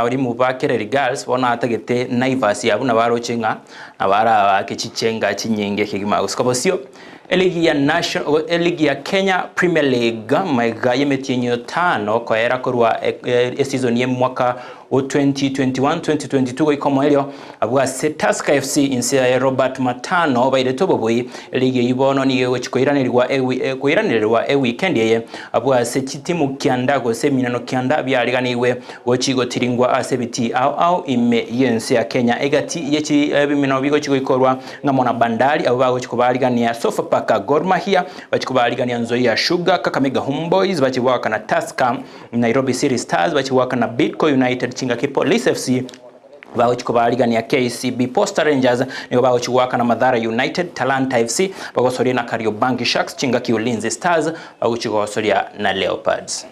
uri mubakere girls bona atagete Naivas yabu na barochenga na bara kichenga chinyenge kigima uskobosio eligi ya Kenya Premier League maiga yemetienyo 5 kwa era korwa season ye mwaka o 2021-2022 ikomo elio abwa Tusker FC inse Robert Matano baide toboboyi eligi yibono ni yewe chikoiranirwa weekend ye abwa timu kiandago seminano kianda byaliganiwe wochigo tiringwa asebiti au ime yense ya Kenya egati yechi bimino bigo chiko ikorwa ngamona Bandari abo bago chiko baligania Sofapaka Gor Mahia bachiko baligania Nzoia Sugar Kakamega Homeboys bachiwaka na Tusker Nairobi City Stars bachiwaka na Bidco United Chingaki Police FC bao chiko baligania KCB Posta Rangers niyo bao chiwaka na Mathare United Talanta FC bago soria na Kariobangi Sharks Chingaki Ulinzi Stars bao chiko soria na Leopards.